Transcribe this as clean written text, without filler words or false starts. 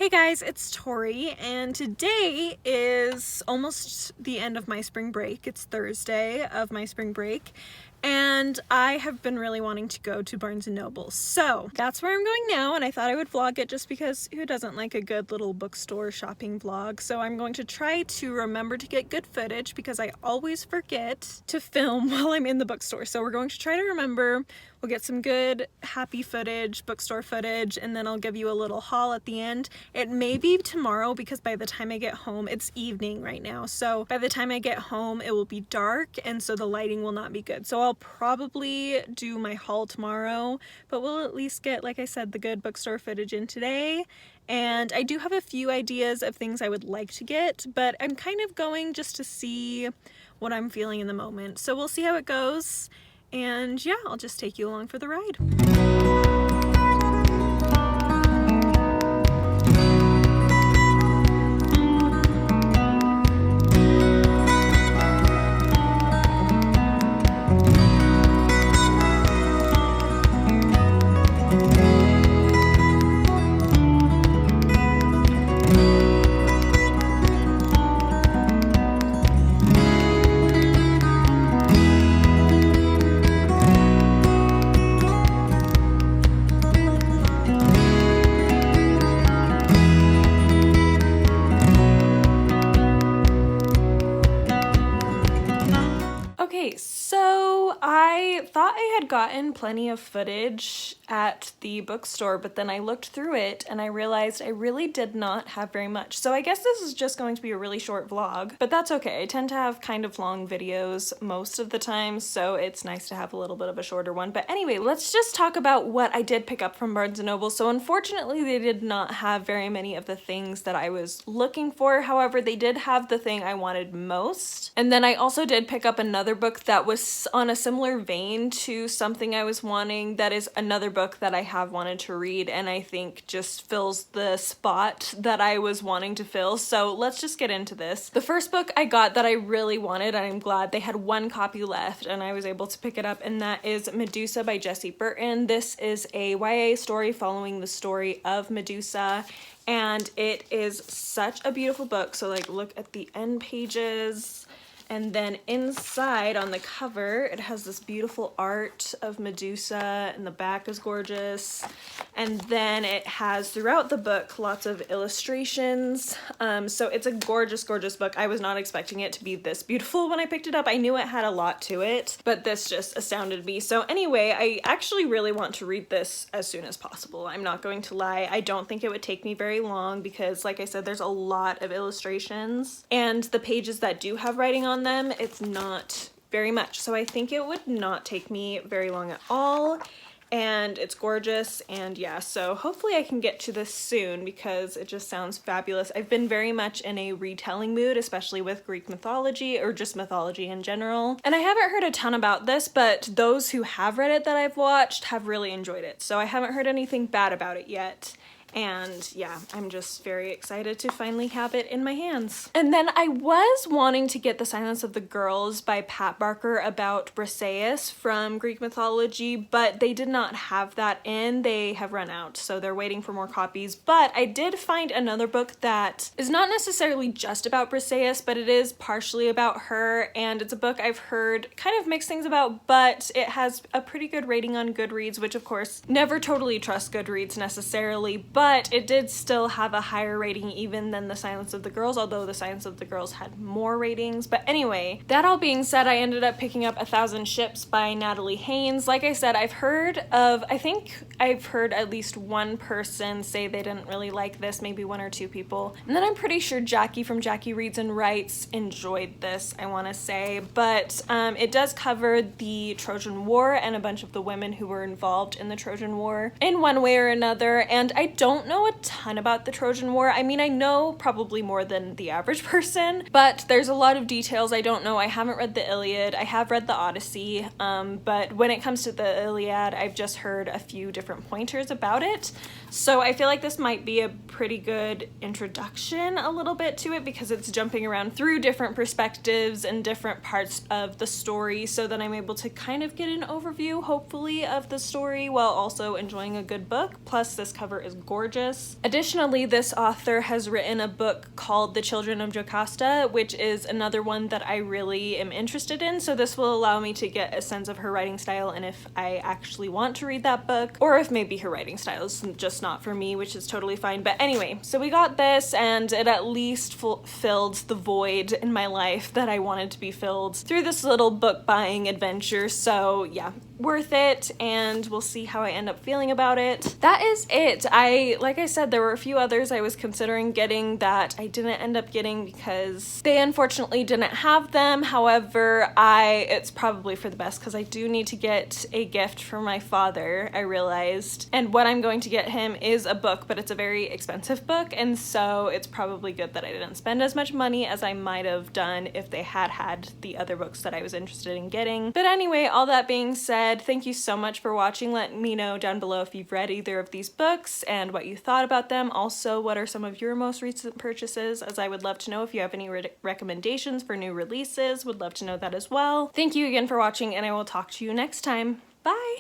Hey guys, it's Tori, and today is almost the end of my spring break. It's Thursday of my spring break, and I have been really wanting to go to Barnes & Noble. So that's where I'm going now, and I thought I would vlog it just because who doesn't like a good little bookstore shopping vlog? So I'm going to try to remember to get good footage because I always forget to film while I'm in the bookstore. So we're going to try to remember. We'll get some good happy footage, bookstore footage, and then I'll give you a little haul at the end. It may be tomorrow because by the time I get home, it's evening right now. So by the time I get home, it will be dark and so the lighting will not be good. So I'll probably do my haul tomorrow, but we'll at least get, like I said, the good bookstore footage in today. And I do have a few ideas of things I would like to get, but I'm kind of going just to see what I'm feeling in the moment. So we'll see how it goes. And yeah, I'll just take you along for the ride. Okay, so I thought I had gotten plenty of footage at the bookstore, but then I looked through it and I realized I really did not have very much. So I guess this is just going to be a really short vlog, but that's okay. I tend to have kind of long videos most of the time, so it's nice to have a little bit of a shorter one. But anyway, let's just talk about what I did pick up from Barnes & Noble. So unfortunately, they did not have very many of the things that I was looking for. However, they did have the thing I wanted most. And then I also did pick up another book that was on a similar vein to something I was wanting. That is another book that I have wanted to read and I think just fills the spot that I was wanting to fill. So let's just get into this. The first book I got that I really wanted, and I'm glad they had one copy left and I was able to pick it up, and that is Medusa by Jessie Burton. This is a YA story following the story of Medusa, and it is such a beautiful book. So like, look at the end pages. And then inside on the cover, it has this beautiful art of Medusa, and the back is gorgeous. And then it has throughout the book lots of illustrations. So it's a gorgeous, gorgeous book. I was not expecting it to be this beautiful when I picked it up. I knew it had a lot to it, but this just astounded me. So anyway, I actually really want to read this as soon as possible. I'm not going to lie. I don't think it would take me very long because, like I said, there's a lot of illustrations, and the pages that do have writing on them, it's not very much. So I think it would not take me very long at all, and it's gorgeous. And yeah, so hopefully I can get to this soon because it just sounds fabulous. I've been very much in a retelling mood, especially with Greek mythology or just mythology in general. And I haven't heard a ton about this, but those who have read it that I've watched have really enjoyed it. So I haven't heard anything bad about it yet. And yeah, I'm just very excited to finally have it in my hands. And then I was wanting to get The Silence of the Girls by Pat Barker about Briseis from Greek mythology, but they did not have that in. They have run out, so they're waiting for more copies. But I did find another book that is not necessarily just about Briseis, but it is partially about her, and it's a book I've heard kind of mixed things about, but it has a pretty good rating on Goodreads, which of course, never totally trust Goodreads necessarily, but it did still have a higher rating even than The Silence of the Girls, although The Silence of the Girls had more ratings. But anyway, that all being said, I ended up picking up 1,000 Ships by Natalie Haynes. Like I said, I think I've heard at least one person say they didn't really like this, maybe one or two people. And then I'm pretty sure Jackie from Jackie Reads and Writes enjoyed this, I want to say. But it does cover the Trojan War and a bunch of the women who were involved in the Trojan War in one way or another. And I don't know a ton about the Trojan War. I mean, I know probably more than the average person, but there's a lot of details I don't know. I haven't read the Iliad. I have read the Odyssey, but when it comes to the Iliad, I've just heard a few different pointers about it. So I feel like this might be a pretty good introduction a little bit to it because it's jumping around through different perspectives and different parts of the story, so that I'm able to kind of get an overview, hopefully, of the story while also enjoying a good book. Plus, this cover is gorgeous. gorgeous. Additionally, this author has written a book called The Children of Jocasta, which is another one that I really am interested in, so this will allow me to get a sense of her writing style and if I actually want to read that book, or if maybe her writing style is just not for me, which is totally fine. But anyway, so we got this, and it at least filled the void in my life that I wanted to be filled through this little book buying adventure. So yeah, worth it, and we'll see how I end up feeling about it. That is it. Like I said, there were a few others I was considering getting that I didn't end up getting because they unfortunately didn't have them. However, it's probably for the best because I do need to get a gift for my father, I realized. And what I'm going to get him is a book, but it's a very expensive book, and so it's probably good that I didn't spend as much money as I might have done if they had the other books that I was interested in getting. But anyway, all that being said, thank you so much for watching. Let me know down below if you've read either of these books and what you thought about them. Also, what are some of your most recent purchases, as I would love to know if you have any recommendations for new releases. Would love to know that as well. Thank you again for watching, and I will talk to you next time. Bye!